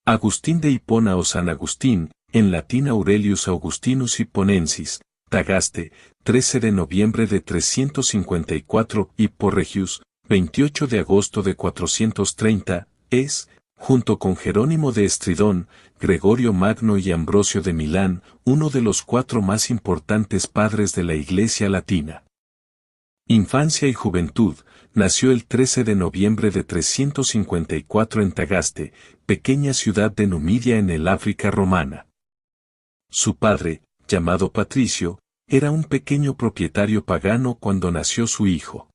Agustín de Hipona o San Agustín, en latín Aurelius Augustinus Hipponensis, Tagaste, 13 de noviembre de 354, Hippo Regius, 28 de agosto de 430, es, junto con Jerónimo de Estridón, Gregorio Magno y Ambrosio de Milán, uno de los 4 más importantes padres de la Iglesia latina. Infancia y juventud. Nació el 13 de noviembre de 354 en Tagaste, pequeña ciudad de Numidia en el África romana. Su padre, llamado Patricio, era un pequeño propietario pagano cuando nació su hijo.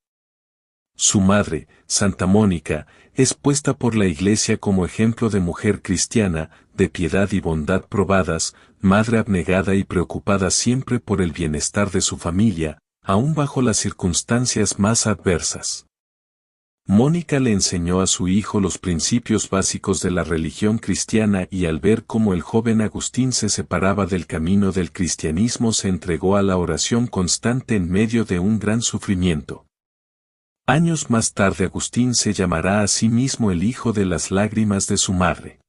Su madre, Santa Mónica, es puesta por la Iglesia como ejemplo de mujer cristiana, de piedad y bondad probadas, madre abnegada y preocupada siempre por el bienestar de su familia, aún bajo las circunstancias más adversas. Mónica le enseñó a su hijo los principios básicos de la religión cristiana y al ver cómo el joven Agustín se separaba del camino del cristianismo se entregó a la oración constante en medio de un gran sufrimiento. Años más tarde Agustín se llamará a sí mismo el hijo de las lágrimas de su madre.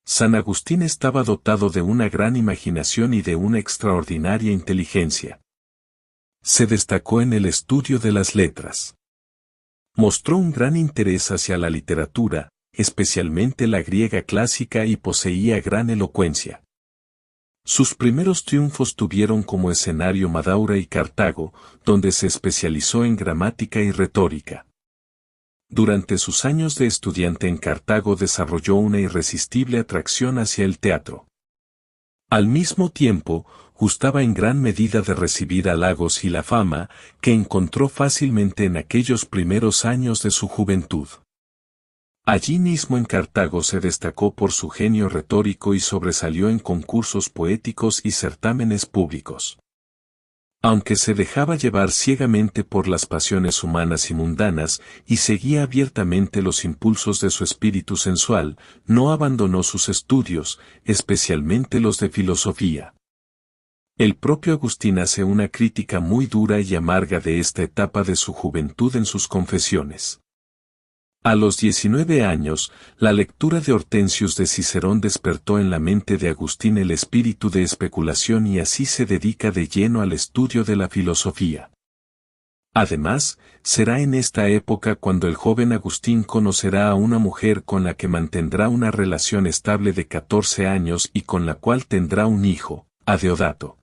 San Agustín estaba dotado de una gran imaginación y de una extraordinaria inteligencia. Se destacó en el estudio de las letras. Mostró un gran interés hacia la literatura, especialmente la griega clásica y poseía gran elocuencia. Sus primeros triunfos tuvieron como escenario Madaura y Cartago, donde se especializó en gramática y retórica. Durante sus años de estudiante en Cartago desarrolló una irresistible atracción hacia el teatro. Al mismo tiempo, gustaba en gran medida de recibir halagos y la fama, que encontró fácilmente en aquellos primeros años de su juventud. Allí mismo en Cartago se destacó por su genio retórico y sobresalió en concursos poéticos y certámenes públicos. Aunque se dejaba llevar ciegamente por las pasiones humanas y mundanas, y seguía abiertamente los impulsos de su espíritu sensual, no abandonó sus estudios, especialmente los de filosofía. El propio Agustín hace una crítica muy dura y amarga de esta etapa de su juventud en sus Confesiones. A los 19 años, la lectura de Hortensius de Cicerón despertó en la mente de Agustín el espíritu de especulación y así se dedica de lleno al estudio de la filosofía. Además, será en esta época cuando el joven Agustín conocerá a una mujer con la que mantendrá una relación estable de 14 años y con la cual tendrá un hijo, a Deodato.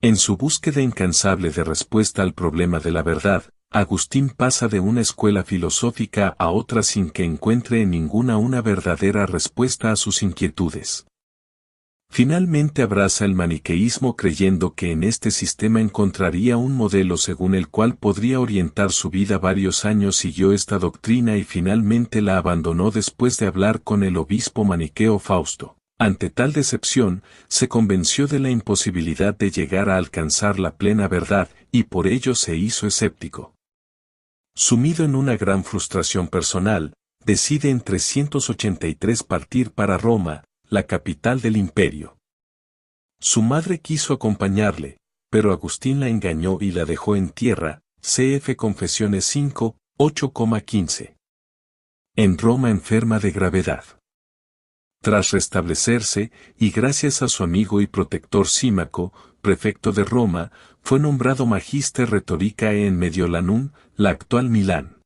En su búsqueda incansable de respuesta al problema de la verdad, Agustín pasa de una escuela filosófica a otra sin que encuentre en ninguna una verdadera respuesta a sus inquietudes. Finalmente abraza el maniqueísmo creyendo que en este sistema encontraría un modelo según el cual podría orientar su vida. Varios años siguió esta doctrina y finalmente la abandonó después de hablar con el obispo maniqueo Fausto. Ante tal decepción, se convenció de la imposibilidad de llegar a alcanzar la plena verdad, y por ello se hizo escéptico. Sumido en una gran frustración personal, decide en 383 partir para Roma, la capital del imperio. Su madre quiso acompañarle, pero Agustín la engañó y la dejó en tierra, cf. Confesiones 5, 8,15. En Roma enferma de gravedad. Tras restablecerse, y gracias a su amigo y protector Símaco, prefecto de Roma, fue nombrado Magister Rhetoricae en Mediolanum, la actual Milán.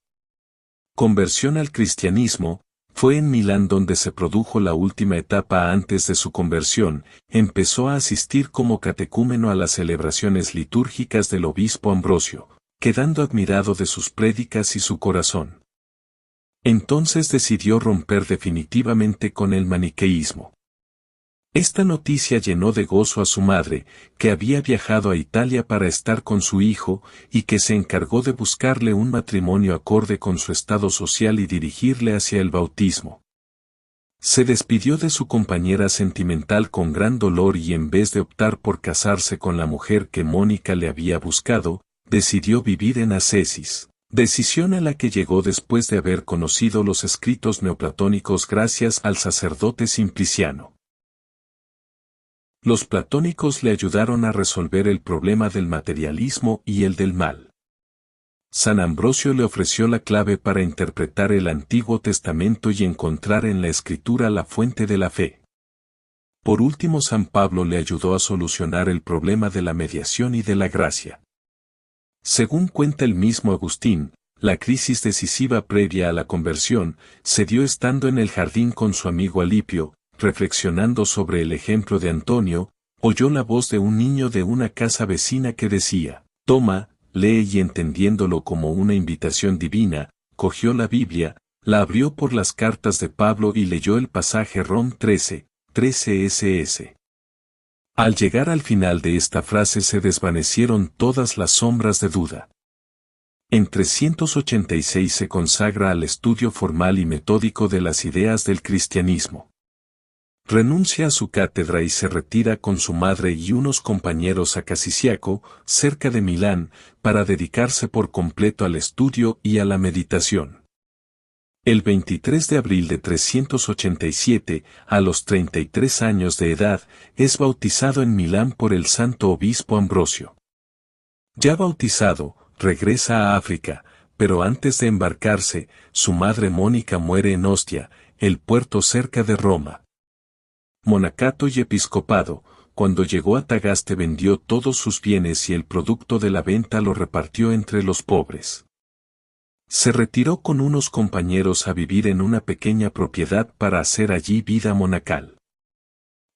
Conversión al cristianismo. Fue en Milán donde se produjo la última etapa antes de su conversión, empezó a asistir como catecúmeno a las celebraciones litúrgicas del obispo Ambrosio, quedando admirado de sus prédicas y su corazón. Entonces decidió romper definitivamente con el maniqueísmo. Esta noticia llenó de gozo a su madre, que había viajado a Italia para estar con su hijo, y que se encargó de buscarle un matrimonio acorde con su estado social y dirigirle hacia el bautismo. Se despidió de su compañera sentimental con gran dolor y en vez de optar por casarse con la mujer que Mónica le había buscado, decidió vivir en ascesis. Decisión a la que llegó después de haber conocido los escritos neoplatónicos gracias al sacerdote Simpliciano. Los platónicos le ayudaron a resolver el problema del materialismo y el del mal. San Ambrosio le ofreció la clave para interpretar el Antiguo Testamento y encontrar en la Escritura la fuente de la fe. Por último, San Pablo le ayudó a solucionar el problema de la mediación y de la gracia. Según cuenta el mismo Agustín, la crisis decisiva previa a la conversión se dio estando en el jardín con su amigo Alipio, reflexionando sobre el ejemplo de Antonio, oyó la voz de un niño de una casa vecina que decía, «Toma, lee», y entendiéndolo como una invitación divina, cogió la Biblia, la abrió por las cartas de Pablo y leyó el pasaje Rom 13 ss. Al llegar al final de esta frase se desvanecieron todas las sombras de duda. En 386 se consagra al estudio formal y metódico de las ideas del cristianismo. Renuncia a su cátedra y se retira con su madre y unos compañeros a Casiciaco, cerca de Milán, para dedicarse por completo al estudio y a la meditación. El 23 de abril de 387, a los 33 años de edad, es bautizado en Milán por el santo obispo Ambrosio. Ya bautizado, regresa a África, pero antes de embarcarse, su madre Mónica muere en Ostia, el puerto cerca de Roma. Monacato y episcopado, cuando llegó a Tagaste vendió todos sus bienes y el producto de la venta lo repartió entre los pobres. Se retiró con unos compañeros a vivir en una pequeña propiedad para hacer allí vida monacal.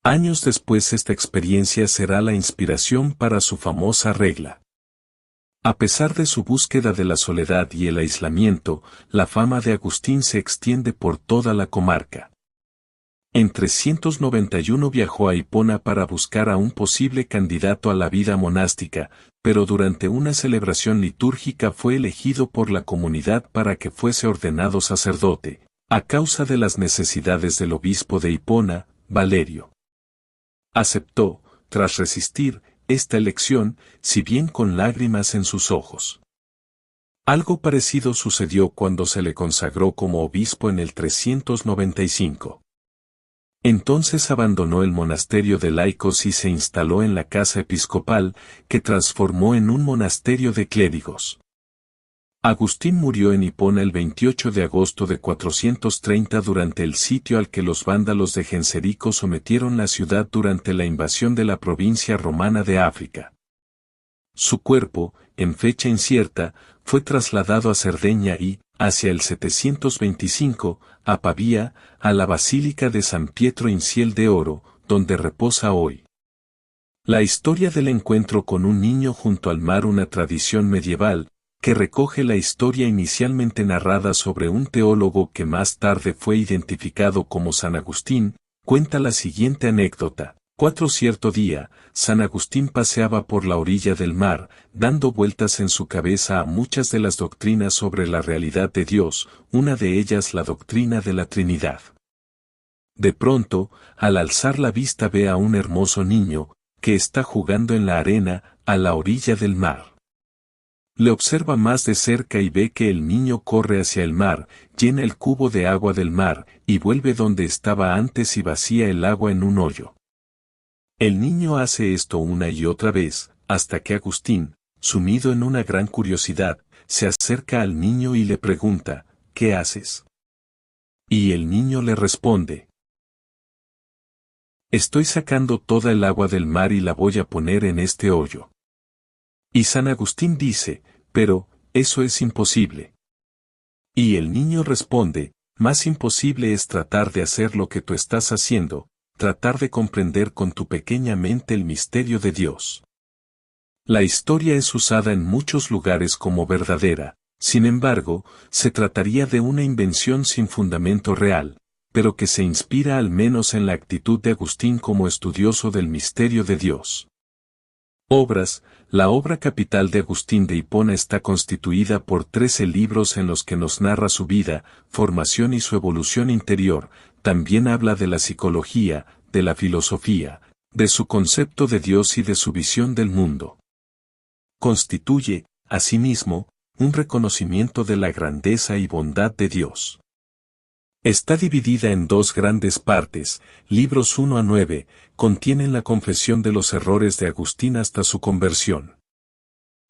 Años después esta experiencia será la inspiración para su famosa regla. A pesar de su búsqueda de la soledad y el aislamiento, la fama de Agustín se extiende por toda la comarca. En 391 viajó a Hipona para buscar a un posible candidato a la vida monástica, pero durante una celebración litúrgica fue elegido por la comunidad para que fuese ordenado sacerdote, a causa de las necesidades del obispo de Hipona, Valerio. Aceptó, tras resistir, esta elección, si bien con lágrimas en sus ojos. Algo parecido sucedió cuando se le consagró como obispo en el 395. Entonces abandonó el monasterio de laicos y se instaló en la casa episcopal, que transformó en un monasterio de clérigos. Agustín murió en Hipona el 28 de agosto de 430 durante el sitio al que los vándalos de Genserico sometieron la ciudad durante la invasión de la provincia romana de África. Su cuerpo, en fecha incierta, fue trasladado a Cerdeña y, hacia el 725, a Pavía, a la Basílica de San Pietro in Ciel de Oro, donde reposa hoy. La historia del encuentro con un niño junto al mar, una tradición medieval, que recoge la historia inicialmente narrada sobre un teólogo que más tarde fue identificado como San Agustín, cuenta la siguiente anécdota. Cierto día, San Agustín paseaba por la orilla del mar, dando vueltas en su cabeza a muchas de las doctrinas sobre la realidad de Dios, una de ellas la doctrina de la Trinidad. De pronto, al alzar la vista ve a un hermoso niño, que está jugando en la arena, a la orilla del mar. Le observa más de cerca y ve que el niño corre hacia el mar, llena el cubo de agua del mar, y vuelve donde estaba antes y vacía el agua en un hoyo. El niño hace esto una y otra vez, hasta que Agustín, sumido en una gran curiosidad, se acerca al niño y le pregunta, ¿qué haces? Y el niño le responde, estoy sacando toda el agua del mar y la voy a poner en este hoyo. Y San Agustín dice, pero, eso es imposible. Y el niño responde, más imposible es tratar de hacer lo que tú estás haciendo, tratar de comprender con tu pequeña mente el misterio de Dios. La historia es usada en muchos lugares como verdadera, sin embargo, se trataría de una invención sin fundamento real, pero que se inspira al menos en la actitud de Agustín como estudioso del misterio de Dios. Obras. La obra capital de Agustín de Hipona está constituida por 13 libros en los que nos narra su vida, formación y su evolución interior. También habla de la psicología, de la filosofía, de su concepto de Dios y de su visión del mundo. Constituye, asimismo, un reconocimiento de la grandeza y bondad de Dios. Está dividida en dos grandes partes, libros 1 a 9, contienen la confesión de los errores de Agustín hasta su conversión.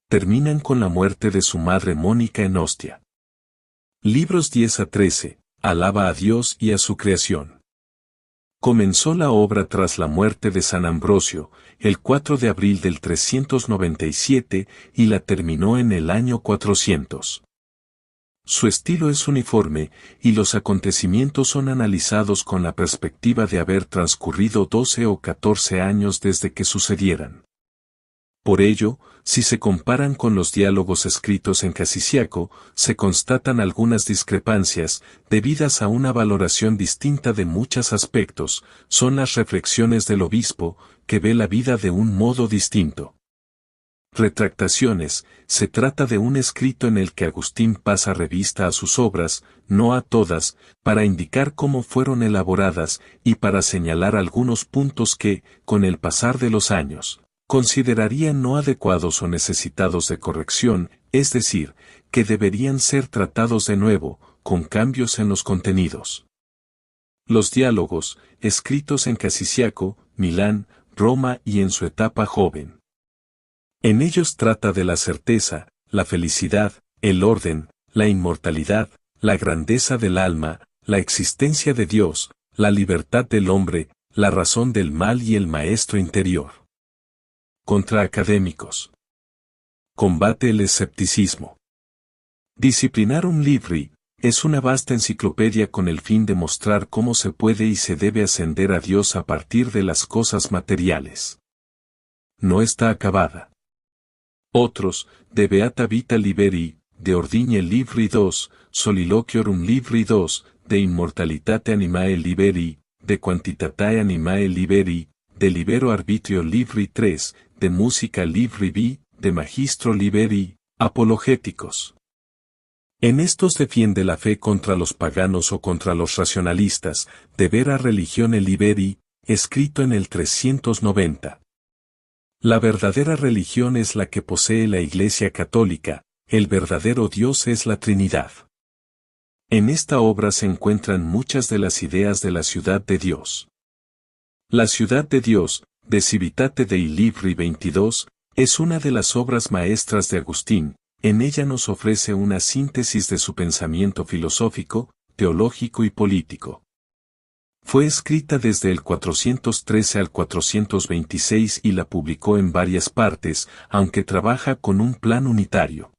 terminan con la muerte de su madre Mónica en Ostia. Libros 10 a 13, alaba a Dios y a su creación. Comenzó la obra tras la muerte de San Ambrosio, el 4 de abril del 397, y la terminó en el año 400. Su estilo es uniforme, y los acontecimientos son analizados con la perspectiva de haber transcurrido 12 o 14 años desde que sucedieran. Por ello, si se comparan con los diálogos escritos en Casiciaco, se constatan algunas discrepancias, debidas a una valoración distinta de muchos aspectos, son las reflexiones del obispo, que ve la vida de un modo distinto. Retractaciones, se trata de un escrito en el que Agustín pasa revista a sus obras, no a todas, para indicar cómo fueron elaboradas y para señalar algunos puntos que, con el pasar de los años, consideraría no adecuados o necesitados de corrección, es decir, que deberían ser tratados de nuevo, con cambios en los contenidos. Los diálogos, escritos en Casiciaco, Milán, Roma y en su etapa joven. En ellos trata de la certeza, la felicidad, el orden, la inmortalidad, la grandeza del alma, la existencia de Dios, la libertad del hombre, la razón del mal y el maestro interior. Contra académicos. Combate el escepticismo. Disciplinarum Libri es una vasta enciclopedia con el fin de mostrar cómo se puede y se debe ascender a Dios a partir de las cosas materiales. No está acabada. Otros, de Beata Vita Liberi, de Ordigne Libri 2, Soliloquiorum Libri 2, de Immortalitate Animae Liberi, de Quantitatae Animae Liberi, de Libero Arbitrio Libri 3, de Musica Libri B, de Magistro Liberi, apologéticos. En estos defiende la fe contra los paganos o contra los racionalistas, de Vera Religione Liberi, escrito en el 390. La verdadera religión es la que posee la Iglesia Católica, el verdadero Dios es la Trinidad. En esta obra se encuentran muchas de las ideas de la ciudad de Dios. La ciudad de Dios, de Civitate Dei Libri 22, es una de las obras maestras de Agustín. En ella nos ofrece una síntesis de su pensamiento filosófico, teológico y político. Fue escrita desde el 413 al 426 y la publicó en varias partes, aunque trabaja con un plan unitario.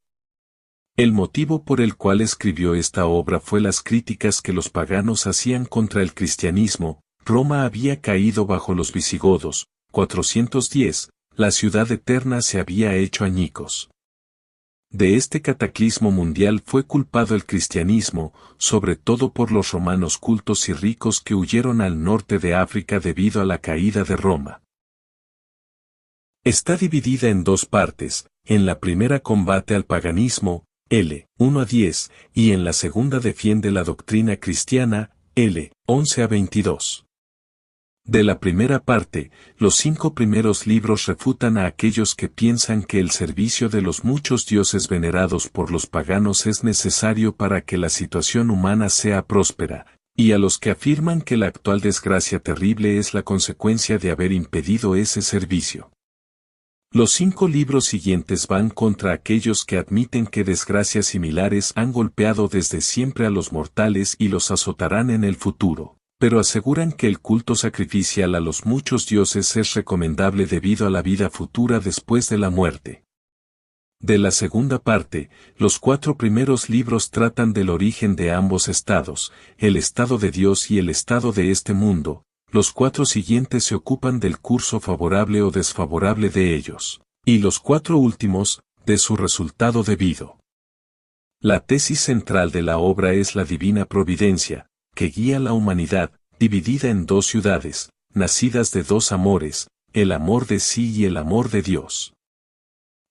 El motivo por el cual escribió esta obra fue las críticas que los paganos hacían contra el cristianismo. Roma había caído bajo los visigodos, 410, la ciudad eterna se había hecho añicos. De este cataclismo mundial fue culpado el cristianismo, sobre todo por los romanos cultos y ricos que huyeron al norte de África debido a la caída de Roma. Está dividida en dos partes, en la primera combate al paganismo, L. 1 a 10, y en la segunda defiende la doctrina cristiana, L. 11 a 22. De la primera parte, los 5 primeros libros refutan a aquellos que piensan que el servicio de los muchos dioses venerados por los paganos es necesario para que la situación humana sea próspera, y a los que afirman que la actual desgracia terrible es la consecuencia de haber impedido ese servicio. Los 5 libros siguientes van contra aquellos que admiten que desgracias similares han golpeado desde siempre a los mortales y los azotarán en el futuro. Pero aseguran que el culto sacrificial a los muchos dioses es recomendable debido a la vida futura después de la muerte. De la segunda parte, los 4 primeros libros tratan del origen de ambos estados, el estado de Dios y el estado de este mundo, los 4 siguientes se ocupan del curso favorable o desfavorable de ellos, y los 4 últimos, de su resultado debido. La tesis central de la obra es la divina providencia, que guía la humanidad, dividida en 2 ciudades, nacidas de 2 amores, el amor de sí y el amor de Dios.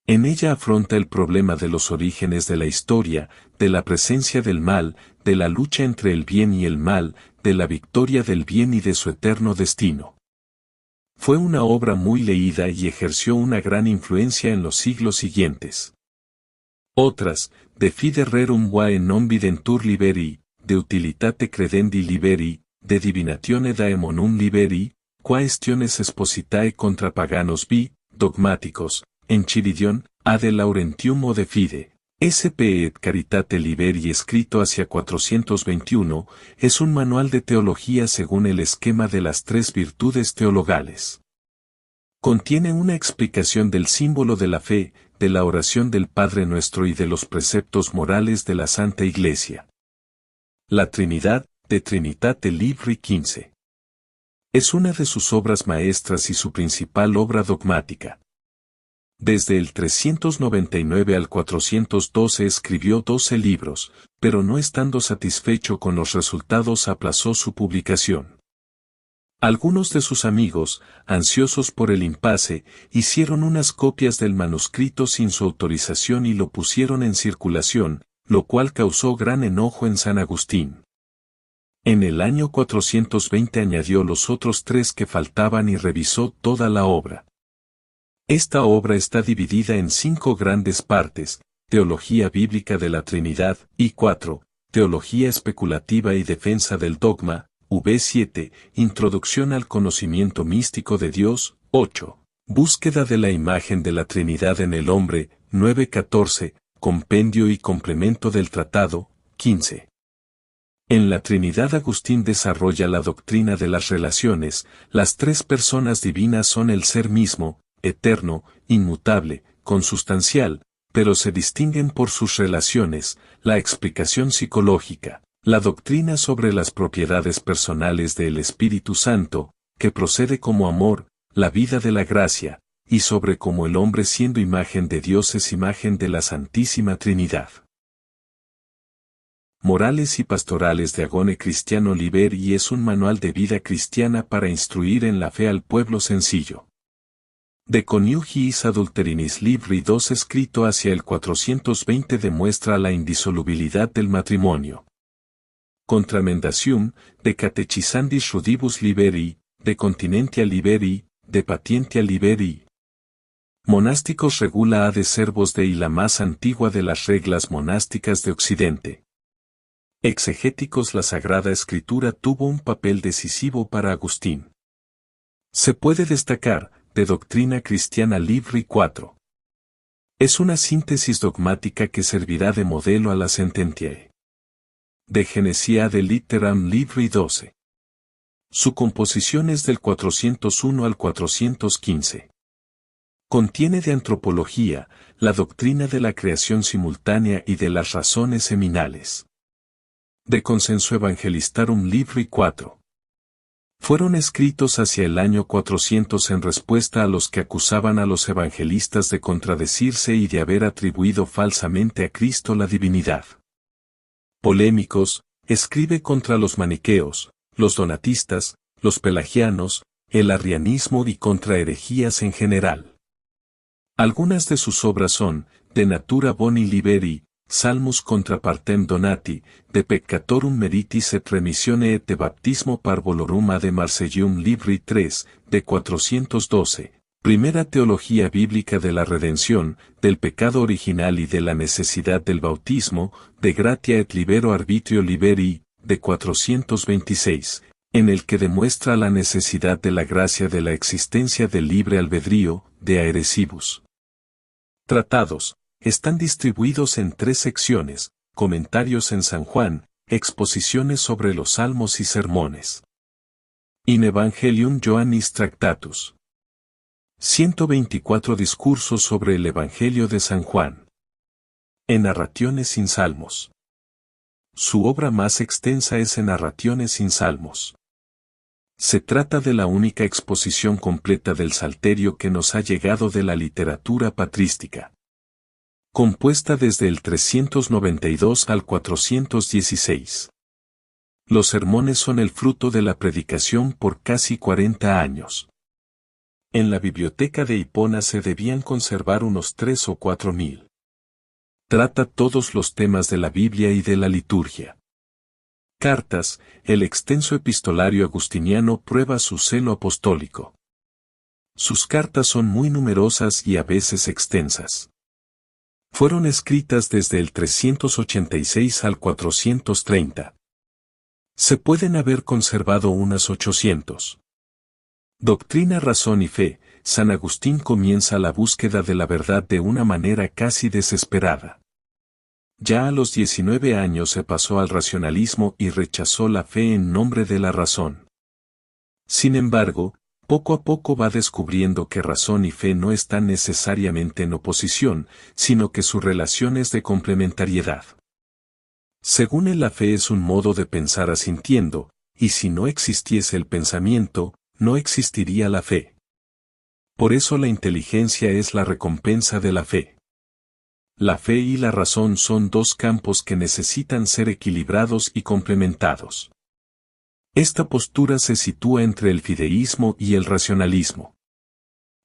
En ella afronta el problema de los orígenes de la historia, de la presencia del mal, de la lucha entre el bien y el mal, de la victoria del bien y de su eterno destino. Fue una obra muy leída y ejerció una gran influencia en los siglos siguientes. Otras, de Fide Rerum Vae non videntur liberi, de Utilitate credendi liberi, de Divinatione daemonum liberi, quaestiones expositae contra paganos vi, dogmáticos, Enchiridion, Ad Laurentium o de Fide. S.P. et Caritate Liberi escrito hacia 421, es un manual de teología según el esquema de las tres virtudes teologales. Contiene una explicación del símbolo de la fe, de la oración del Padre Nuestro y de los preceptos morales de la Santa Iglesia. La Trinidad, de Trinitate Libri 15. Es una de sus obras maestras y su principal obra dogmática. Desde el 399 al 412 escribió 12 libros, pero no estando satisfecho con los resultados aplazó su publicación. Algunos de sus amigos, ansiosos por el impasse, hicieron unas copias del manuscrito sin su autorización y lo pusieron en circulación, lo cual causó gran enojo en San Agustín. En el año 420 añadió los otros 3 que faltaban y revisó toda la obra. Esta obra está dividida en 5 grandes partes: Teología bíblica de la Trinidad, y 4, Teología especulativa y defensa del dogma, v7, Introducción al conocimiento místico de Dios, 8, Búsqueda de la imagen de la Trinidad en el hombre, 9-14, Compendio y complemento del tratado, 15. En la Trinidad Agustín desarrolla la doctrina de las relaciones. Las 3 personas divinas son el ser mismo, eterno, inmutable, consustancial, pero se distinguen por sus relaciones. La explicación psicológica, la doctrina sobre las propiedades personales del Espíritu Santo, que procede como amor, la vida de la gracia, y sobre cómo el hombre siendo imagen de Dios es imagen de la Santísima Trinidad. Morales y pastorales de Agone Cristiano Liberi es un manual de vida cristiana para instruir en la fe al pueblo sencillo. De Coniugis Adulterinis Libri 2 escrito hacia el 420 demuestra la indisolubilidad del matrimonio. Contramendatium, de Catechisandis Rudibus Liberi, de Continentia Liberi, de Patientia Liberi. Monásticos regula ad servos de y la más antigua de las reglas monásticas de Occidente. Exegéticos la Sagrada Escritura tuvo un papel decisivo para Agustín. Se puede destacar, de Doctrina Cristiana Libri 4. Es una síntesis dogmática que servirá de modelo a la Sententiae. De Genesia de Litteram Libri 12. Su composición es del 401 al 415. Contiene de antropología, la doctrina de la creación simultánea y de las razones seminales. De Consenso Evangelistarum Libri 4. Fueron escritos hacia el año 400 en respuesta a los que acusaban a los evangelistas de contradecirse y de haber atribuido falsamente a Cristo la divinidad. Polémicos, escribe contra los maniqueos, los donatistas, los pelagianos, el arrianismo y contra herejías en general. Algunas de sus obras son, De Natura Boni Liberi, Salmus contra partem donati, de peccatorum meritis et remissione et de baptismo parvolorum ad Marcellium Libri 3, de 412, Primera Teología Bíblica de la Redención, del pecado original y de la necesidad del bautismo, de Gratia et Libero Arbitrio Liberi, de 426, en el que demuestra la necesidad de la gracia de la existencia del libre albedrío, de Aeresibus. Tratados. Están distribuidos en 3 secciones: comentarios en San Juan, exposiciones sobre los salmos y sermones. In Evangelium Johannis Tractatus. 124 discursos sobre el Evangelio de San Juan. En Narraciones sin Salmos. Su obra más extensa es En Narraciones sin Salmos. Se trata de la única exposición completa del Salterio que nos ha llegado de la literatura patrística. Compuesta desde el 392 al 416. Los sermones son el fruto de la predicación por casi 40 años. En la biblioteca de Hipona se debían conservar unos 3 o 4 mil. Trata todos los temas de la Biblia y de la liturgia. Cartas, el extenso epistolario agustiniano prueba su celo apostólico. Sus cartas son muy numerosas y a veces extensas. Fueron escritas desde el 386 al 430. Se pueden haber conservado unas 800. Doctrina, Razón y Fe, San Agustín comienza la búsqueda de la verdad de una manera casi desesperada. Ya a los 19 años se pasó al racionalismo y rechazó la fe en nombre de la razón. Sin embargo, poco a poco va descubriendo que razón y fe no están necesariamente en oposición, sino que su relación es de complementariedad. Según él, la fe es un modo de pensar asintiendo, y si no existiese el pensamiento, no existiría la fe. Por eso la inteligencia es la recompensa de la fe. La fe y la razón son dos campos que necesitan ser equilibrados y complementados. Esta postura se sitúa entre el fideísmo y el racionalismo.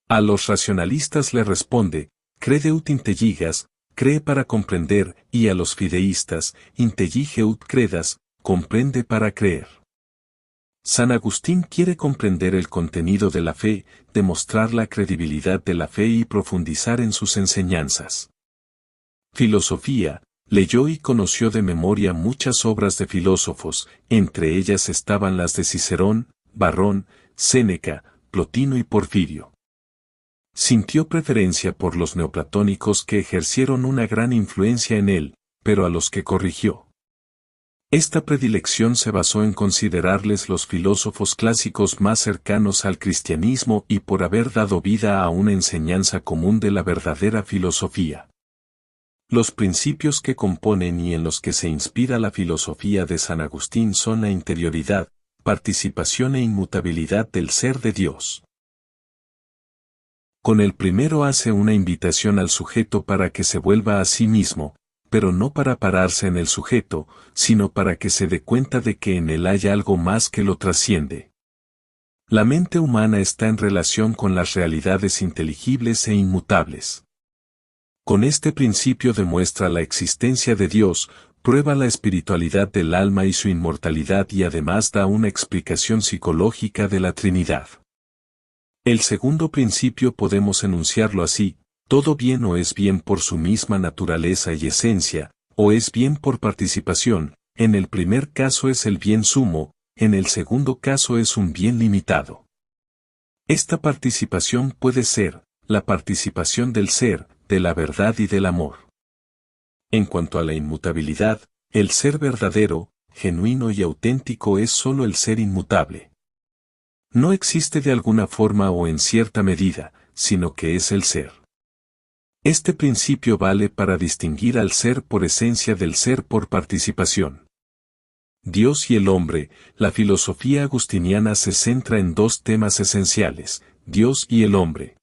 A los racionalistas le responde, crede ut intelligas, cree para comprender, y a los fideístas, intellige ut credas, comprende para creer. San Agustín quiere comprender el contenido de la fe, demostrar la credibilidad de la fe y profundizar en sus enseñanzas. Filosofía, leyó y conoció de memoria muchas obras de filósofos, entre ellas estaban las de Cicerón, Varrón, Séneca, Plotino y Porfirio. Sintió preferencia por los neoplatónicos que ejercieron una gran influencia en él, pero a los que corrigió. Esta predilección se basó en considerarles los filósofos clásicos más cercanos al cristianismo y por haber dado vida a una enseñanza común de la verdadera filosofía. Los principios que componen y en los que se inspira la filosofía de San Agustín son la interioridad, participación e inmutabilidad del ser de Dios. Con el primero hace una invitación al sujeto para que se vuelva a sí mismo, pero no para pararse en el sujeto, sino para que se dé cuenta de que en él hay algo más que lo trasciende. La mente humana está en relación con las realidades inteligibles e inmutables. Con este principio demuestra la existencia de Dios, prueba la espiritualidad del alma y su inmortalidad y además da una explicación psicológica de la Trinidad. El segundo principio podemos enunciarlo así: todo bien o es bien por su misma naturaleza y esencia, o es bien por participación. En el primer caso es el bien sumo, en el segundo caso es un bien limitado. Esta participación puede ser la participación del ser, de la verdad y del amor. En cuanto a la inmutabilidad, el ser verdadero, genuino y auténtico es sólo el ser inmutable. No existe de alguna forma o en cierta medida, sino que es el ser. Este principio vale para distinguir al ser por esencia del ser por participación. Dios y el hombre, la filosofía agustiniana se centra en dos temas esenciales: Dios y el hombre.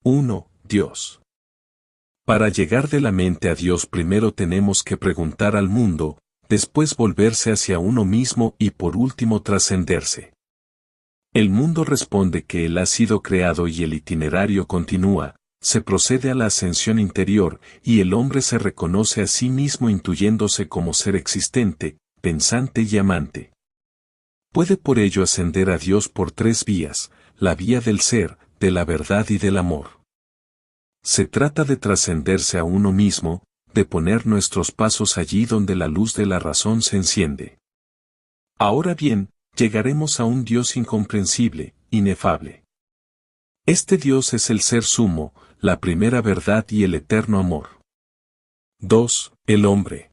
1. Dios. Para llegar de la mente a Dios primero tenemos que preguntar al mundo, después volverse hacia uno mismo y por último trascenderse. El mundo responde que Él ha sido creado y el itinerario continúa, se procede a la ascensión interior y el hombre se reconoce a sí mismo intuyéndose como ser existente, pensante y amante. Puede por ello ascender a Dios por tres vías: la vía del ser, de la verdad y del amor. Se trata de trascenderse a uno mismo, de poner nuestros pasos allí donde la luz de la razón se enciende. Ahora bien, llegaremos a un Dios incomprensible, inefable. Este Dios es el ser sumo, la primera verdad y el eterno amor. 2. El hombre.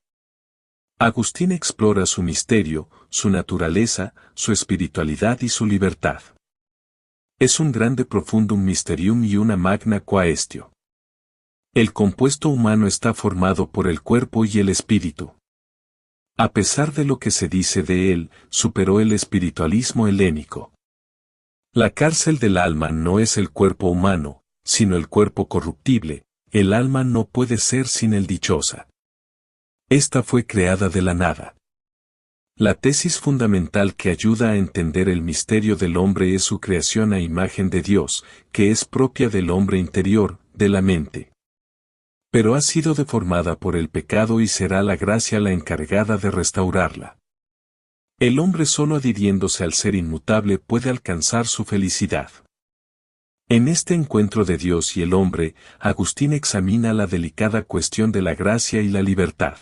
Agustín explora su misterio, su naturaleza, su espiritualidad y su libertad. Es un grande profundum mysterium y una magna quaestio. El compuesto humano está formado por el cuerpo y el espíritu. A pesar de lo que se dice de él, superó el espiritualismo helénico. La cárcel del alma no es el cuerpo humano, sino el cuerpo corruptible. El alma no puede ser sin el dichosa. Esta fue creada de la nada. La tesis fundamental que ayuda a entender el misterio del hombre es su creación a imagen de Dios, que es propia del hombre interior, de la mente. Pero ha sido deformada por el pecado y será la gracia la encargada de restaurarla. El hombre solo adhiriéndose al ser inmutable puede alcanzar su felicidad. En este encuentro de Dios y el hombre, Agustín examina la delicada cuestión de la gracia y la libertad.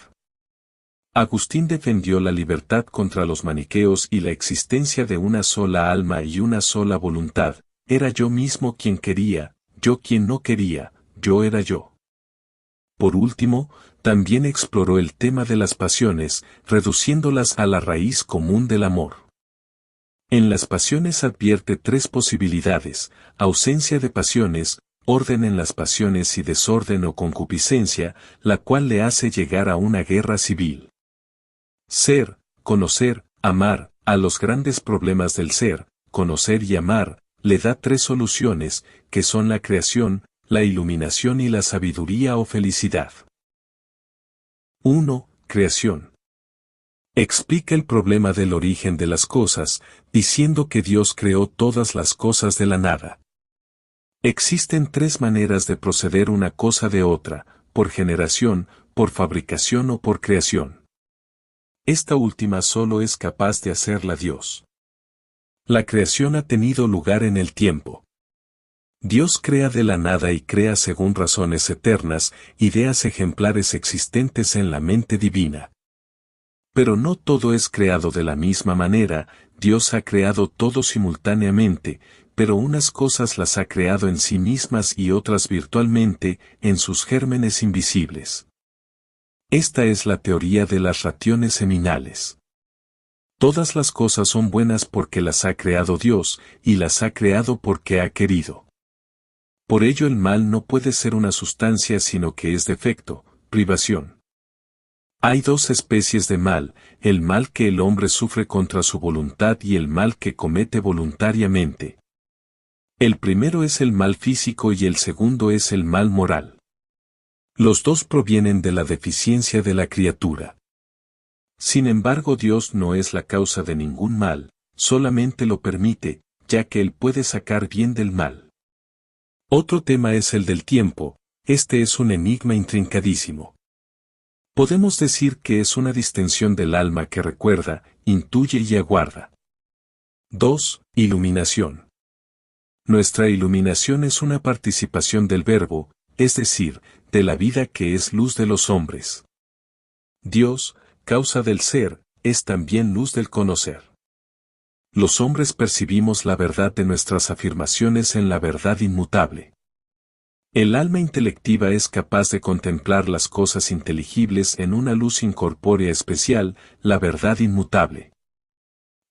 Agustín defendió la libertad contra los maniqueos y la existencia de una sola alma y una sola voluntad, era yo mismo quien quería, yo quien no quería, yo era yo. Por último, también exploró el tema de las pasiones, reduciéndolas a la raíz común del amor. En las pasiones advierte tres posibilidades: ausencia de pasiones, orden en las pasiones y desorden o concupiscencia, la cual le hace llegar a una guerra civil. Ser, conocer, amar, a los grandes problemas del ser, conocer y amar, le da tres soluciones, que son la creación, la iluminación y la sabiduría o felicidad. 1. Creación. Explica el problema del origen de las cosas, diciendo que Dios creó todas las cosas de la nada. Existen tres maneras de proceder una cosa de otra: por generación, por fabricación o por creación. Esta última solo es capaz de hacerla Dios. La creación ha tenido lugar en el tiempo. Dios crea de la nada y crea según razones eternas, ideas ejemplares existentes en la mente divina. Pero no todo es creado de la misma manera. Dios ha creado todo simultáneamente, pero unas cosas las ha creado en sí mismas y otras virtualmente, en sus gérmenes invisibles. Esta es la teoría de las rationes seminales. Todas las cosas son buenas porque las ha creado Dios, y las ha creado porque ha querido. Por ello el mal no puede ser una sustancia sino que es defecto, privación. Hay dos especies de mal: el mal que el hombre sufre contra su voluntad y el mal que comete voluntariamente. El primero es el mal físico y el segundo es el mal moral. Los dos provienen de la deficiencia de la criatura. Sin embargo, Dios no es la causa de ningún mal, solamente lo permite, ya que Él puede sacar bien del mal. Otro tema es el del tiempo. Este es un enigma intrincadísimo. Podemos decir que es una distensión del alma que recuerda, intuye y aguarda. 2. Iluminación. Nuestra iluminación es una participación del Verbo, es decir, de la vida que es luz de los hombres. Dios, causa del ser, es también luz del conocer. Los hombres percibimos la verdad de nuestras afirmaciones en la verdad inmutable. El alma intelectiva es capaz de contemplar las cosas inteligibles en una luz incorpórea especial, la verdad inmutable.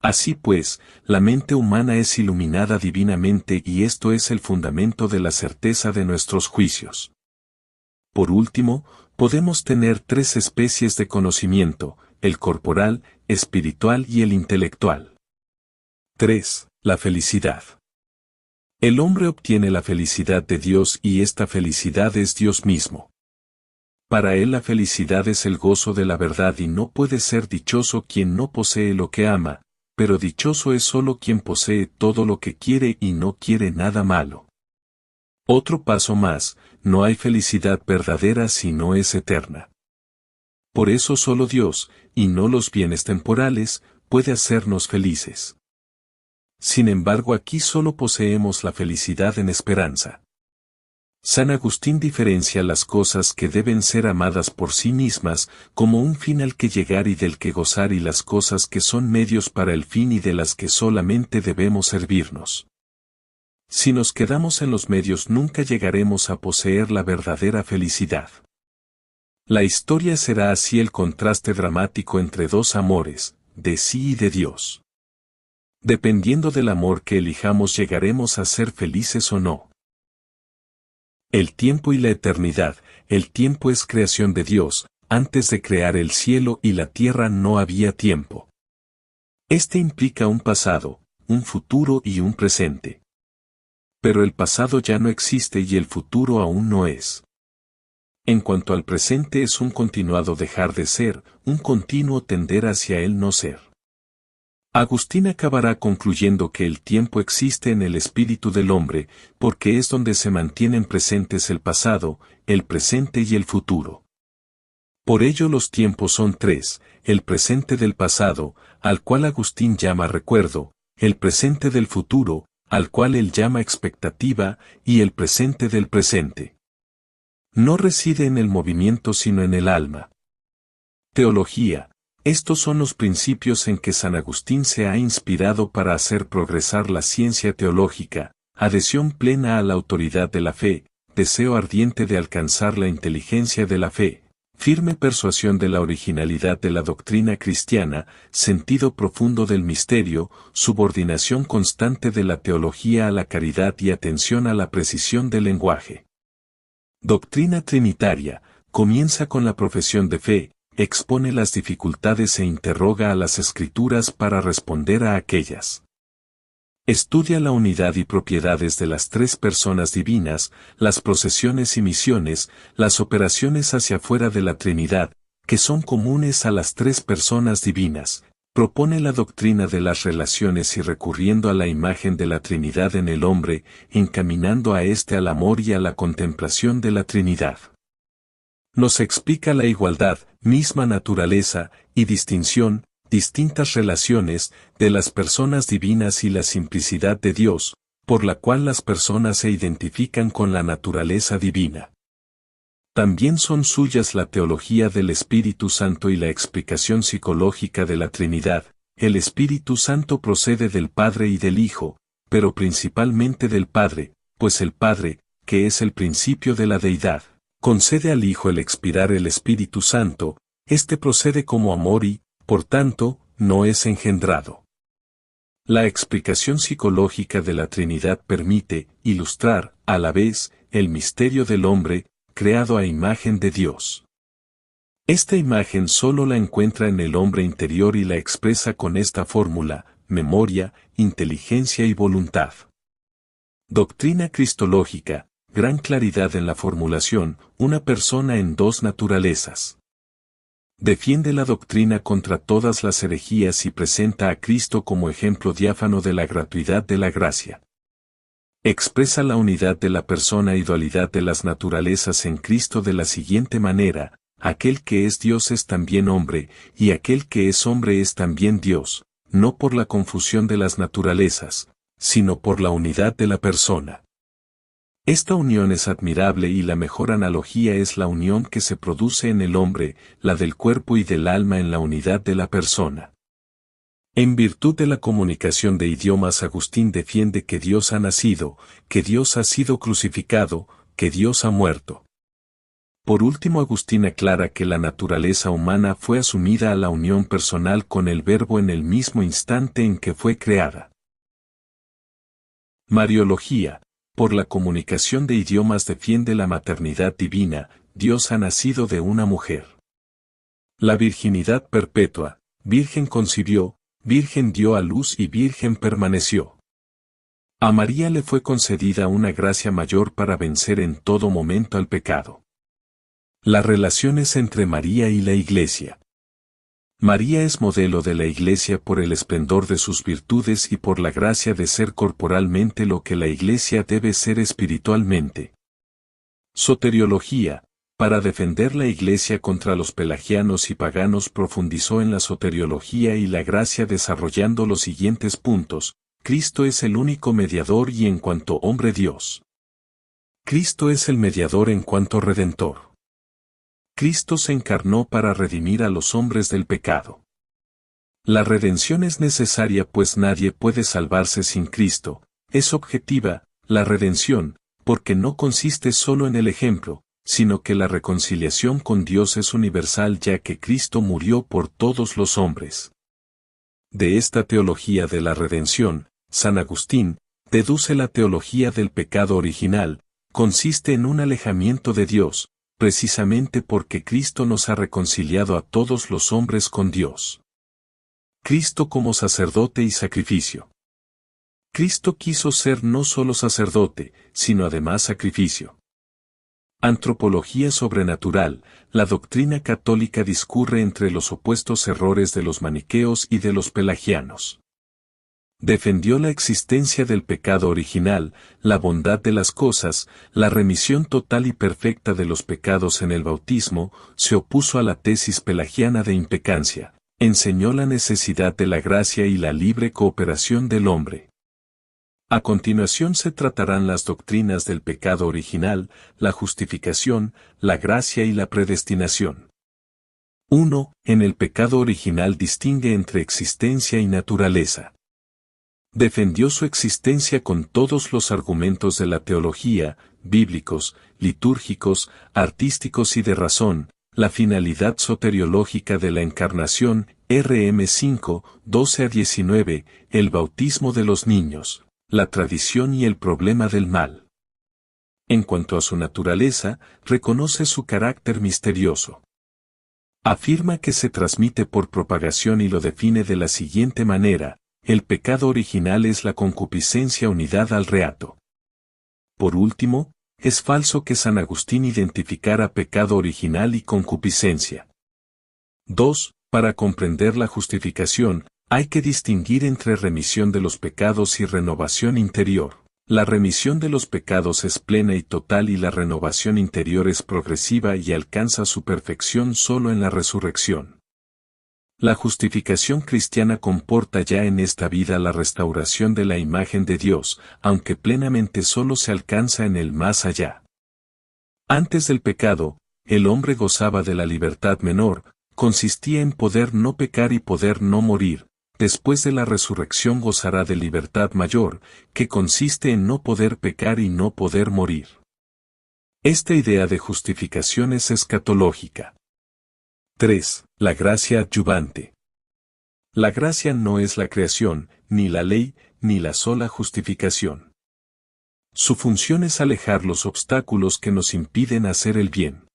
Así pues, la mente humana es iluminada divinamente y esto es el fundamento de la certeza de nuestros juicios. Por último, podemos tener tres especies de conocimiento: el corporal, espiritual y el intelectual. 3. La felicidad. El hombre obtiene la felicidad de Dios y esta felicidad es Dios mismo. Para él la felicidad es el gozo de la verdad y no puede ser dichoso quien no posee lo que ama, pero dichoso es solo quien posee todo lo que quiere y no quiere nada malo. Otro paso más: no hay felicidad verdadera si no es eterna. Por eso solo Dios, y no los bienes temporales, puede hacernos felices. Sin embargo, aquí solo poseemos la felicidad en esperanza. San Agustín diferencia las cosas que deben ser amadas por sí mismas, como un fin al que llegar y del que gozar, y las cosas que son medios para el fin y de las que solamente debemos servirnos. Si nos quedamos en los medios nunca llegaremos a poseer la verdadera felicidad. La historia será así el contraste dramático entre dos amores, de sí y de Dios. Dependiendo del amor que elijamos llegaremos a ser felices o no. El tiempo y la eternidad. El tiempo es creación de Dios. Antes de crear el cielo y la tierra no había tiempo. Este implica un pasado, un futuro y un presente. Pero el pasado ya no existe y el futuro aún no es. En cuanto al presente, es un continuado dejar de ser, un continuo tender hacia el no ser. Agustín acabará concluyendo que el tiempo existe en el espíritu del hombre, porque es donde se mantienen presentes el pasado, el presente y el futuro. Por ello los tiempos son tres: el presente del pasado, al cual Agustín llama recuerdo; el presente del futuro, al cual él llama expectativa; y el presente del presente. No reside en el movimiento sino en el alma. Teología. Estos son los principios en que San Agustín se ha inspirado para hacer progresar la ciencia teológica, adhesión plena a la autoridad de la fe, deseo ardiente de alcanzar la inteligencia de la fe, firme persuasión de la originalidad de la doctrina cristiana, sentido profundo del misterio, subordinación constante de la teología a la caridad y atención a la precisión del lenguaje. Doctrina trinitaria, comienza con la profesión de fe, expone las dificultades e interroga a las Escrituras para responder a aquellas. Estudia la unidad y propiedades de las tres personas divinas, las procesiones y misiones, las operaciones hacia fuera de la Trinidad, que son comunes a las tres personas divinas. Propone la doctrina de las relaciones y recurriendo a la imagen de la Trinidad en el hombre, encaminando a éste al amor y a la contemplación de la Trinidad. Nos explica la igualdad, misma naturaleza, y distinción, distintas relaciones, de las personas divinas y la simplicidad de Dios, por la cual las personas se identifican con la naturaleza divina. También son suyas la teología del Espíritu Santo y la explicación psicológica de la Trinidad. El Espíritu Santo procede del Padre y del Hijo, pero principalmente del Padre, pues el Padre, que es el principio de la deidad, concede al Hijo el expirar el Espíritu Santo, este procede como amor y, por tanto, no es engendrado. La explicación psicológica de la Trinidad permite ilustrar, a la vez, el misterio del hombre, creado a imagen de Dios. Esta imagen solo la encuentra en el hombre interior y la expresa con esta fórmula: memoria, inteligencia y voluntad. Doctrina cristológica, gran claridad en la formulación, una persona en dos naturalezas. Defiende la doctrina contra todas las herejías y presenta a Cristo como ejemplo diáfano de la gratuidad de la gracia. Expresa la unidad de la persona y dualidad de las naturalezas en Cristo de la siguiente manera: aquel que es Dios es también hombre, y aquel que es hombre es también Dios, no por la confusión de las naturalezas, sino por la unidad de la persona. Esta unión es admirable y la mejor analogía es la unión que se produce en el hombre, la del cuerpo y del alma en la unidad de la persona. En virtud de la comunicación de idiomas, Agustín defiende que Dios ha nacido, que Dios ha sido crucificado, que Dios ha muerto. Por último, Agustín aclara que la naturaleza humana fue asumida a la unión personal con el Verbo en el mismo instante en que fue creada. Mariología. Por la comunicación de idiomas defiende la maternidad divina, Dios ha nacido de una mujer. La virginidad perpetua, virgen concibió, virgen dio a luz y virgen permaneció. A María le fue concedida una gracia mayor para vencer en todo momento al pecado. Las relaciones entre María y la Iglesia. María es modelo de la Iglesia por el esplendor de sus virtudes y por la gracia de ser corporalmente lo que la Iglesia debe ser espiritualmente. Soteriología. Para defender la Iglesia contra los pelagianos y paganos profundizó en la soteriología y la gracia desarrollando los siguientes puntos: Cristo es el único mediador y en cuanto hombre Dios. Cristo es el mediador en cuanto redentor. Cristo se encarnó para redimir a los hombres del pecado. La redención es necesaria pues nadie puede salvarse sin Cristo. Es objetiva, la redención, porque no consiste solo en el ejemplo, sino que la reconciliación con Dios es universal ya que Cristo murió por todos los hombres. De esta teología de la redención, San Agustín deduce la teología del pecado original, consiste en un alejamiento de Dios, precisamente porque Cristo nos ha reconciliado a todos los hombres con Dios. Cristo como sacerdote y sacrificio. Cristo quiso ser no solo sacerdote, sino además sacrificio. Antropología sobrenatural. La doctrina católica discurre entre los opuestos errores de los maniqueos y de los pelagianos. Defendió la existencia del pecado original, la bondad de las cosas, la remisión total y perfecta de los pecados en el bautismo, se opuso a la tesis pelagiana de impecancia, enseñó la necesidad de la gracia y la libre cooperación del hombre. A continuación se tratarán las doctrinas del pecado original, la justificación, la gracia y la predestinación. 1. En el pecado original distingue entre existencia y naturaleza. Defendió su existencia con todos los argumentos de la teología, bíblicos, litúrgicos, artísticos y de razón, la finalidad soteriológica de la encarnación, RM 5, 12-19, el bautismo de los niños, la tradición y el problema del mal. En cuanto a su naturaleza, reconoce su carácter misterioso. Afirma que se transmite por propagación y lo define de la siguiente manera: el pecado original es la concupiscencia unidad al reato. Por último, es falso que San Agustín identificara pecado original y concupiscencia. 2. Para comprender la justificación, hay que distinguir entre remisión de los pecados y renovación interior. La remisión de los pecados es plena y total y la renovación interior es progresiva y alcanza su perfección solo en la resurrección. La justificación cristiana comporta ya en esta vida la restauración de la imagen de Dios, aunque plenamente solo se alcanza en el más allá. Antes del pecado, el hombre gozaba de la libertad menor, consistía en poder no pecar y poder no morir. Después de la resurrección gozará de libertad mayor, que consiste en no poder pecar y no poder morir. Esta idea de justificación es escatológica. 3. La gracia adyuvante. La gracia no es la creación, ni la ley, ni la sola justificación. Su función es alejar los obstáculos que nos impiden hacer el bien.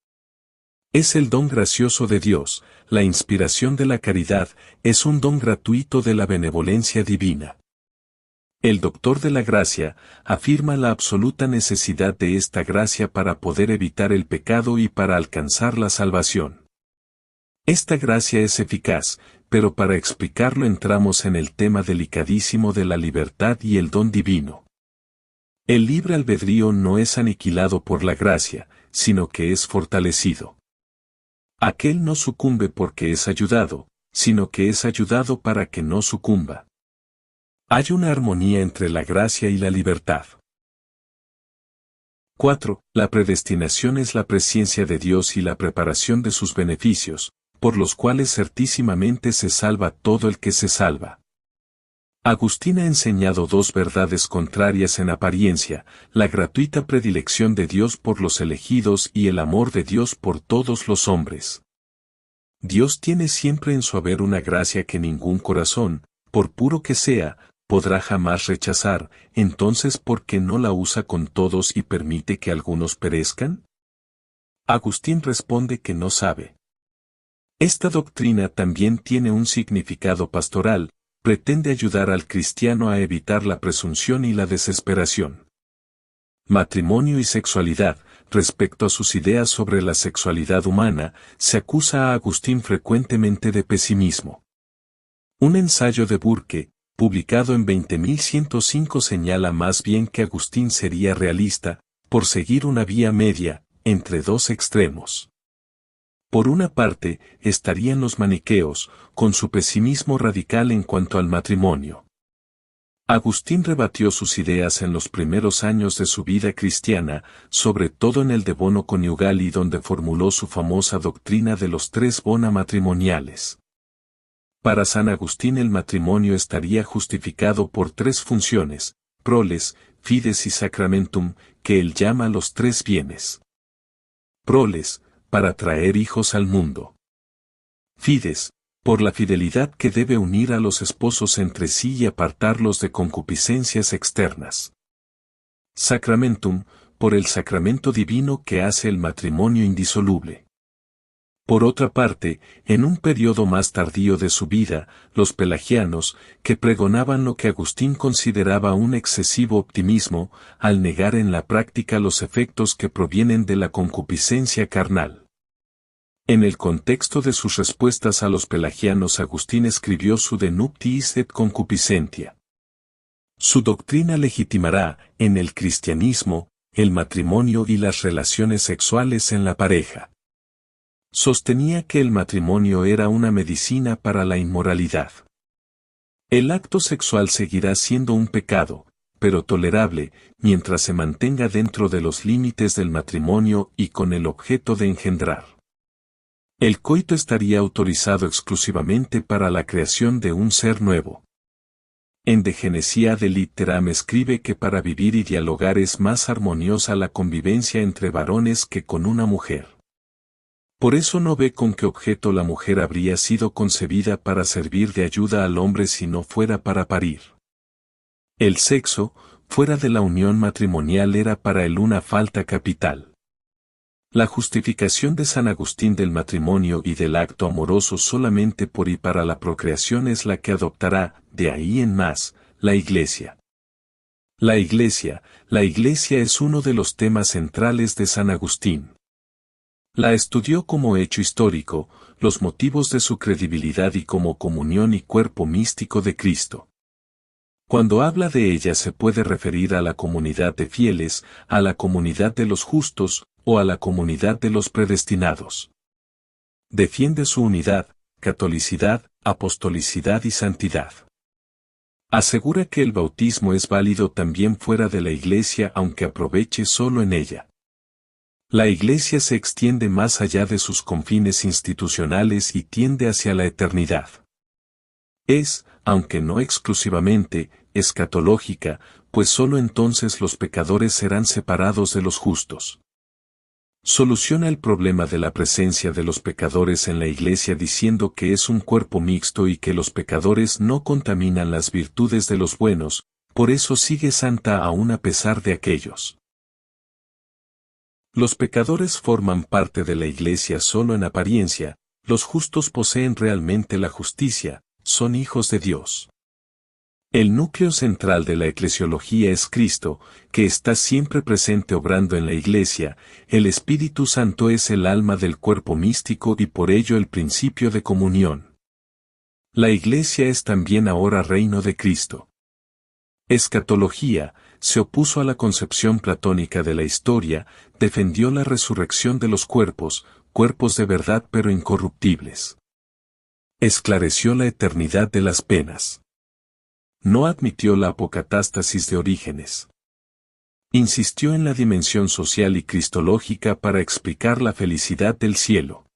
Es el don gracioso de Dios, la inspiración de la caridad, es un don gratuito de la benevolencia divina. El doctor de la gracia afirma la absoluta necesidad de esta gracia para poder evitar el pecado y para alcanzar la salvación. Esta gracia es eficaz, pero para explicarlo entramos en el tema delicadísimo de la libertad y el don divino. El libre albedrío no es aniquilado por la gracia, sino que es fortalecido. Aquel no sucumbe porque es ayudado, sino que es ayudado para que no sucumba. Hay una armonía entre la gracia y la libertad. 4. La predestinación es la presciencia de Dios y la preparación de sus beneficios, por los cuales certísimamente se salva todo el que se salva. Agustín ha enseñado dos verdades contrarias en apariencia: la gratuita predilección de Dios por los elegidos y el amor de Dios por todos los hombres. Dios tiene siempre en su haber una gracia que ningún corazón, por puro que sea, podrá jamás rechazar. Entonces, ¿por qué no la usa con todos y permite que algunos perezcan? Agustín responde que no sabe. Esta doctrina también tiene un significado pastoral, pretende ayudar al cristiano a evitar la presunción y la desesperación. Matrimonio y sexualidad. Respecto a sus ideas sobre la sexualidad humana, se acusa a Agustín frecuentemente de pesimismo. Un ensayo de Burke, publicado en 20.105, señala más bien que Agustín sería realista, por seguir una vía media, entre dos extremos. Por una parte, estarían los maniqueos, con su pesimismo radical en cuanto al matrimonio. Agustín rebatió sus ideas en los primeros años de su vida cristiana, sobre todo en el de bono conyugal y donde formuló su famosa doctrina de los tres bona matrimoniales. Para San Agustín el matrimonio estaría justificado por tres funciones: proles, fides y sacramentum, que él llama los tres bienes. Proles, para traer hijos al mundo. Fides, por la fidelidad que debe unir a los esposos entre sí y apartarlos de concupiscencias externas. Sacramentum, por el sacramento divino que hace el matrimonio indisoluble. Por otra parte, en un periodo más tardío de su vida, los pelagianos, que pregonaban lo que Agustín consideraba un excesivo optimismo, al negar en la práctica los efectos que provienen de la concupiscencia carnal. En el contexto de sus respuestas a los pelagianos, Agustín escribió su De Nuptiis et Concupiscentia. Su doctrina legitimará, en el cristianismo, el matrimonio y las relaciones sexuales en la pareja. Sostenía que el matrimonio era una medicina para la inmoralidad. El acto sexual seguirá siendo un pecado, pero tolerable, mientras se mantenga dentro de los límites del matrimonio y con el objeto de engendrar. El coito estaría autorizado exclusivamente para la creación de un ser nuevo. En De Genesia de Litteram escribe que para vivir y dialogar es más armoniosa la convivencia entre varones que con una mujer. Por eso no ve con qué objeto la mujer habría sido concebida para servir de ayuda al hombre si no fuera para parir. El sexo, fuera de la unión matrimonial, era para él una falta capital. La justificación de San Agustín del matrimonio y del acto amoroso solamente por y para la procreación es la que adoptará, de ahí en más, la Iglesia. La Iglesia es uno de los temas centrales de San Agustín. La estudió como hecho histórico, los motivos de su credibilidad y como comunión y cuerpo místico de Cristo. Cuando habla de ella se puede referir a la comunidad de fieles, a la comunidad de los justos, o a la comunidad de los predestinados. Defiende su unidad, catolicidad, apostolicidad y santidad. Asegura que el bautismo es válido también fuera de la Iglesia aunque aproveche solo en ella. La Iglesia se extiende más allá de sus confines institucionales y tiende hacia la eternidad. Es, aunque no exclusivamente, escatológica, pues sólo entonces los pecadores serán separados de los justos. Soluciona el problema de la presencia de los pecadores en la Iglesia diciendo que es un cuerpo mixto y que los pecadores no contaminan las virtudes de los buenos, por eso sigue santa aún a pesar de aquellos. Los pecadores forman parte de la Iglesia solo en apariencia, los justos poseen realmente la justicia, son hijos de Dios. El núcleo central de la eclesiología es Cristo, que está siempre presente obrando en la Iglesia, el Espíritu Santo es el alma del cuerpo místico y por ello el principio de comunión. La Iglesia es también ahora reino de Cristo. Escatología, se opuso a la concepción platónica de la historia, defendió la resurrección de los cuerpos, cuerpos de verdad pero incorruptibles. Esclareció la eternidad de las penas. No admitió la apocatástasis de Orígenes. Insistió en la dimensión social y cristológica para explicar la felicidad del cielo.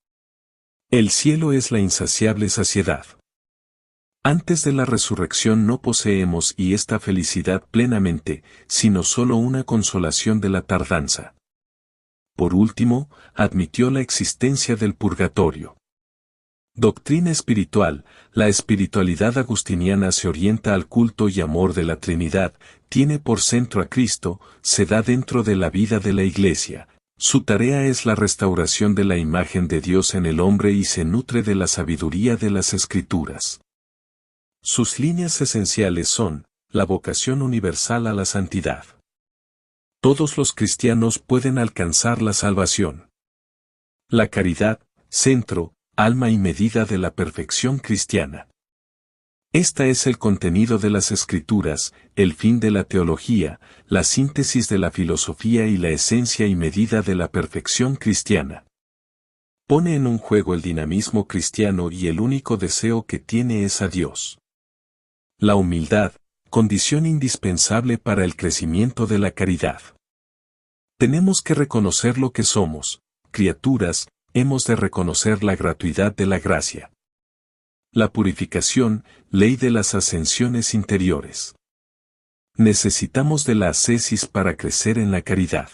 El cielo es la insaciable saciedad. Antes de la resurrección no poseemos y esta felicidad plenamente, sino solo una consolación de la tardanza. Por último, admitió la existencia del purgatorio. Doctrina espiritual, la espiritualidad agustiniana se orienta al culto y amor de la Trinidad, tiene por centro a Cristo, se da dentro de la vida de la Iglesia. Su tarea es la restauración de la imagen de Dios en el hombre y se nutre de la sabiduría de las Escrituras. Sus líneas esenciales son, la vocación universal a la santidad. Todos los cristianos pueden alcanzar la salvación. La caridad, centro, alma y medida de la perfección cristiana. Esta es el contenido de las Escrituras, el fin de la teología, la síntesis de la filosofía y la esencia y medida de la perfección cristiana. Pone en un juego el dinamismo cristiano y el único deseo que tiene es a Dios. La humildad, condición indispensable para el crecimiento de la caridad. Tenemos que reconocer lo que somos, criaturas, hemos de reconocer la gratuidad de la gracia. La purificación, ley de las ascensiones interiores. Necesitamos de la ascesis para crecer en la caridad.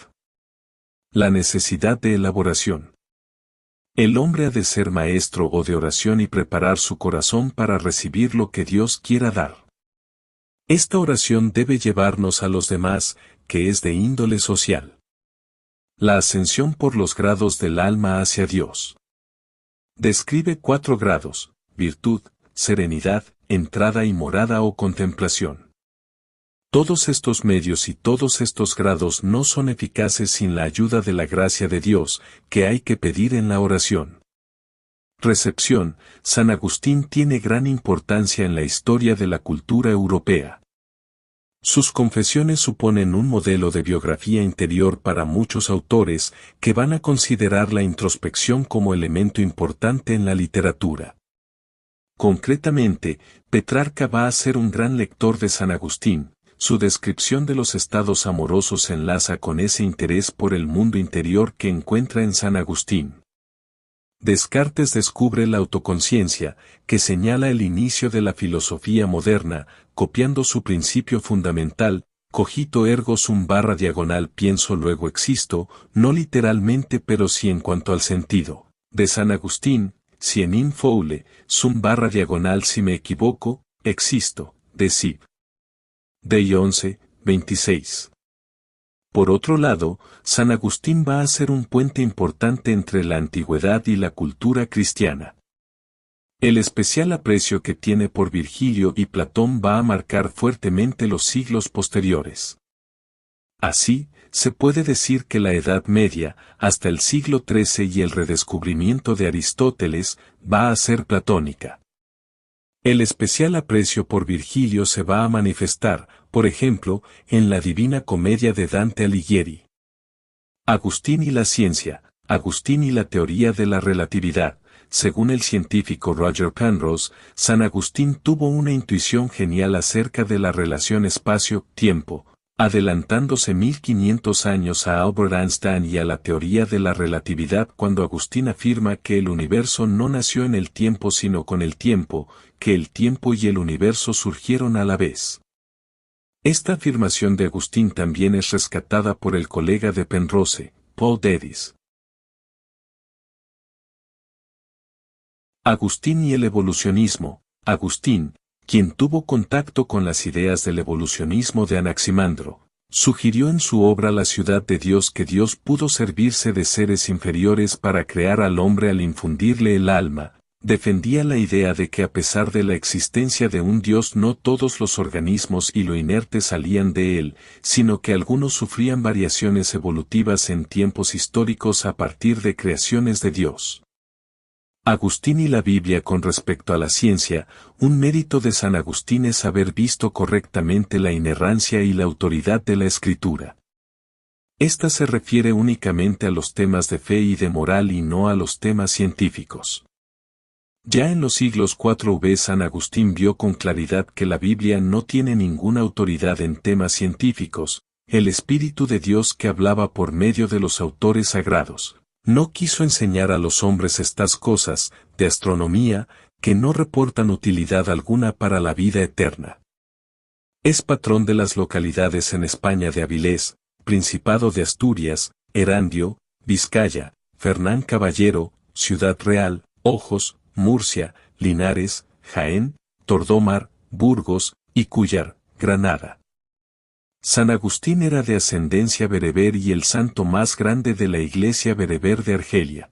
La necesidad de elaboración. El hombre ha de ser maestro o de oración y preparar su corazón para recibir lo que Dios quiera dar. Esta oración debe llevarnos a los demás, que es de índole social. La ascensión por los grados del alma hacia Dios. Describe 4 grados: virtud, serenidad, entrada y morada o contemplación. Todos estos medios y todos estos grados no son eficaces sin la ayuda de la gracia de Dios, que hay que pedir en la oración. Recepción, San Agustín tiene gran importancia en la historia de la cultura europea. Sus confesiones suponen un modelo de biografía interior para muchos autores, que van a considerar la introspección como elemento importante en la literatura. Concretamente, Petrarca va a ser un gran lector de San Agustín. Su descripción de los estados amorosos se enlaza con ese interés por el mundo interior que encuentra en San Agustín. Descartes descubre la autoconciencia, que señala el inicio de la filosofía moderna, copiando su principio fundamental, cogito ergo sum barra diagonal pienso luego existo, no literalmente pero sí en cuanto al sentido, de San Agustín, si en in foule, sum barra diagonal si me equivoco, existo, de Cib. Dei 11, 26. Por otro lado, San Agustín va a ser un puente importante entre la antigüedad y la cultura cristiana. El especial aprecio que tiene por Virgilio y Platón va a marcar fuertemente los siglos posteriores. Así, se puede decir que la Edad Media, hasta el siglo XIII y el redescubrimiento de Aristóteles, va a ser platónica. El especial aprecio por Virgilio se va a manifestar, por ejemplo, en la Divina Comedia de Dante Alighieri. Agustín y la ciencia, Agustín y la teoría de la relatividad. Según el científico Roger Penrose, San Agustín tuvo una intuición genial acerca de la relación espacio-tiempo, adelantándose 1500 años a Albert Einstein y a la teoría de la relatividad cuando Agustín afirma que el universo no nació en el tiempo sino con el tiempo, que el tiempo y el universo surgieron a la vez. Esta afirmación de Agustín también es rescatada por el colega de Penrose, Paul Davies. Agustín y el evolucionismo. Agustín, quien tuvo contacto con las ideas del evolucionismo de Anaximandro, sugirió en su obra La ciudad de Dios que Dios pudo servirse de seres inferiores para crear al hombre al infundirle el alma. Defendía la idea de que a pesar de la existencia de un Dios no todos los organismos y lo inerte salían de él, sino que algunos sufrían variaciones evolutivas en tiempos históricos a partir de creaciones de Dios. Agustín y la Biblia con respecto a la ciencia, un mérito de San Agustín es haber visto correctamente la inerrancia y la autoridad de la Escritura. Esta se refiere únicamente a los temas de fe y de moral y no a los temas científicos. Ya en los siglos IV San Agustín vio con claridad que la Biblia no tiene ninguna autoridad en temas científicos, el Espíritu de Dios que hablaba por medio de los autores sagrados. No quiso enseñar a los hombres estas cosas, de astronomía, que no reportan utilidad alguna para la vida eterna. Es patrón de las localidades en España de Avilés, Principado de Asturias, Erandio, Vizcaya, Fernán Caballero, Ciudad Real, Ojos, Murcia, Linares, Jaén, Tordómar, Burgos, y Cúllar, Granada. San Agustín era de ascendencia bereber y el santo más grande de la iglesia bereber de Argelia.